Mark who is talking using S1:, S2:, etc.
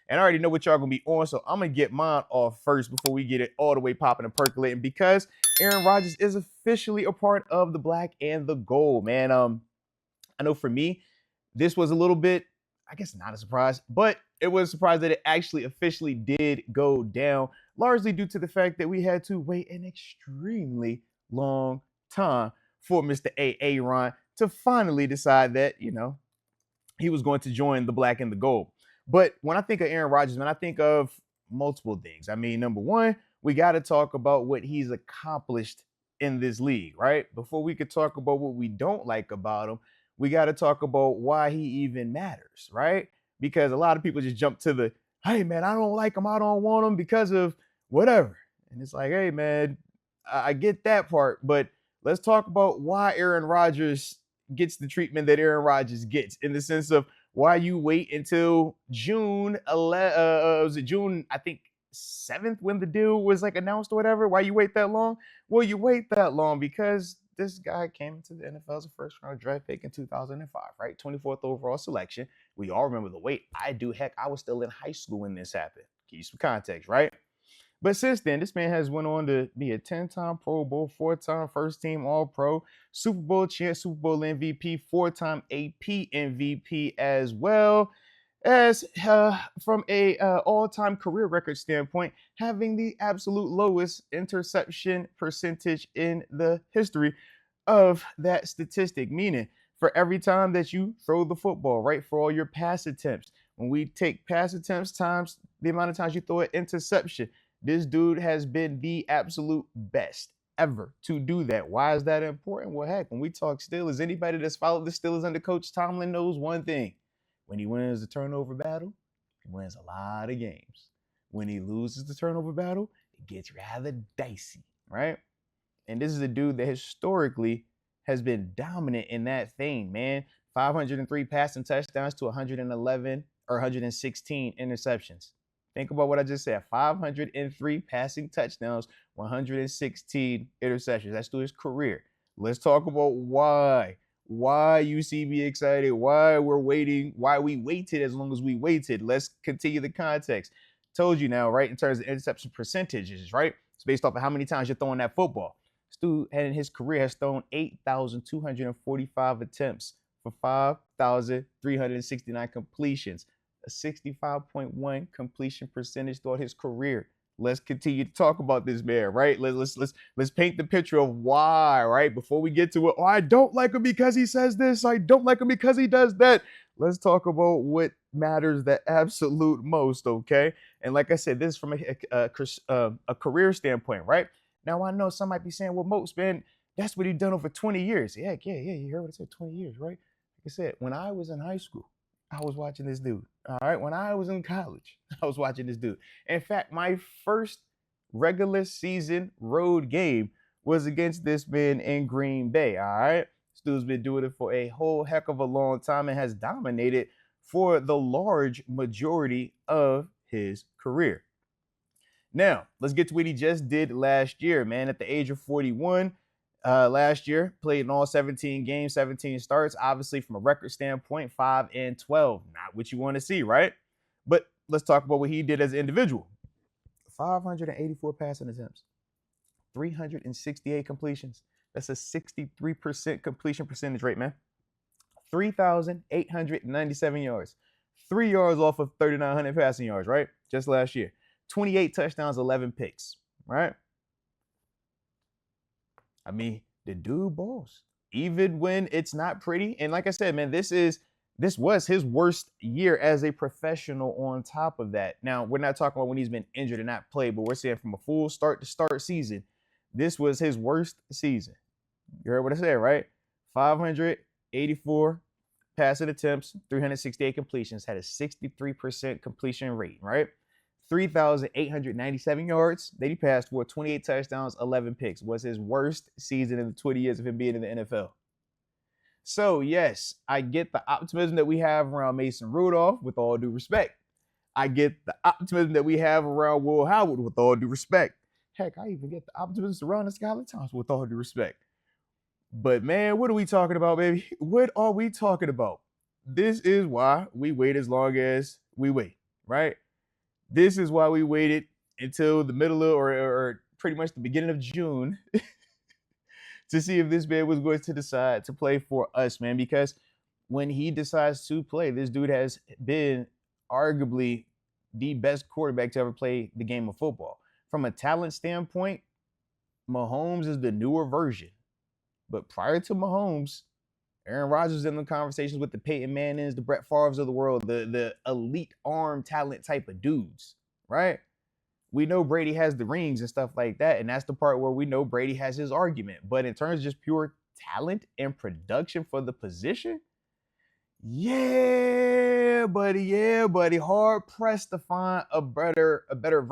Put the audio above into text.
S1: And I already know what y'all gonna be on, so I'm gonna get mine off first before we get it all the way popping and percolating, because Aaron Rodgers is officially a part of the black and the gold, man. I know for me, this was a little bit, I guess not a surprise, but it was a surprise that it actually officially did go down, largely due to the fact that we had to wait an extremely long time for Mr. Aaron to finally decide that, he was going to join the black and the gold. But when I think of Aaron Rodgers, man, I think of multiple things. I mean, number one, we got to talk about what he's accomplished in this league, right? Before we could talk about what we don't like about him, we got to talk about why he even matters, right? Because a lot of people just jump to the, hey, man, I don't like him. I don't want him because of whatever. And it's like, hey, man, I get that part, but let's talk about why Aaron Rodgers gets the treatment that Aaron Rodgers gets, in the sense of why you wait until June 11, was it June, I think, 7th, when the deal was like announced or whatever? Why you wait that long? Well, you wait that long because this guy came into the NFL as a first round draft pick in 2005, right? 24th overall selection. We all remember the wait. I do. Heck, I was still in high school when this happened. Give you some context, right? But since then, this man has went on to be a 10-time Pro Bowl, 4-time first team All-Pro, Super Bowl champ, Super Bowl MVP, 4-time AP MVP, as well as from a all-time career record standpoint, having the absolute lowest interception percentage in the history of that statistic. Meaning, for every time that you throw the football, right, for all your pass attempts, when we take pass attempts times the amount of times you throw an interception, this dude has been the absolute best ever to do that. Why is that important? Well, heck, when we talk Steelers, anybody that's followed the Steelers under Coach Tomlin knows one thing. When he wins the turnover battle, he wins a lot of games. When he loses the turnover battle, it gets rather dicey, right? And this is a dude that historically has been dominant in that thing, man. 503 passing touchdowns to 111 or 116 interceptions. Think about what I just said. 503 passing touchdowns, 116 interceptions. That's through his career. Let's talk about why. Why you see me excited, why we're waiting, why we waited as long as we waited. Let's continue the context. Told you now, right, in terms of interception percentages, right? It's based off of how many times you're throwing that football. This dude in his career has thrown 8,245 attempts for 5,369 completions, a 65.1 completion percentage throughout his career. Let's continue to talk about this man, right? Let's paint the picture of why, right? Before we get to it, oh, I don't like him because he says this. I don't like him because he does that. Let's talk about what matters the absolute most, okay? And like I said, this is from a career standpoint, right? Now, I know some might be saying, well, Moats, man, that's what he's done over 20 years. Yeah, you heard what I said, 20 years, right? Like I said, when I was in high school, I was watching this dude. All right. When I was in college, I was watching this dude. In fact, my first regular season road game was against this man in Green Bay. All right. This dude's been doing it for a whole heck of a long time and has dominated for the large majority of his career. Now, let's get to what he just did last year, man. At the age of 41, last year, played in all 17 games, 17 starts. Obviously, from a record standpoint, 5-12. Not what you want to see, right? But let's talk about what he did as an individual. 584 passing attempts, 368 completions. That's a 63% completion percentage rate, man. 3,897 yards. 3 yards off of 3,900 passing yards, right? Just last year. 28 touchdowns, 11 picks, right? I mean, the dude balls, even when it's not pretty. And like I said, man, this was his worst year as a professional on top of that. Now, we're not talking about when he's been injured and not played, but we're saying from a full start to start season, this was his worst season. You heard what I said, right? 584 passing attempts, 368 completions, had a 63% completion rate, right? 3,897 yards that he passed for, 28 touchdowns, 11 picks. Was his worst season in the 20 years of him being in the NFL. So, yes, I get the optimism that we have around Mason Rudolph, with all due respect. I get the optimism that we have around Will Howard, with all due respect. Heck, I even get the optimism surrounding Skylar Thompson, with all due respect. But, man, what are we talking about, baby? What are we talking about? This is why we wait as long as we wait, right? This is why we waited until the middle of, or pretty much the beginning of June to see if this man was going to decide to play for us, man. Because when he decides to play, this dude has been arguably the best quarterback to ever play the game of football. From a talent standpoint, Mahomes is the newer version. But prior to Mahomes, Aaron Rodgers was in the conversations with the Peyton Mannings, the Brett Favres of the world, the elite arm talent type of dudes, right? We know Brady has the rings and stuff like that, and that's the part where we know Brady has his argument. But in terms of just pure talent and production for the position, yeah, buddy, hard pressed to find a better version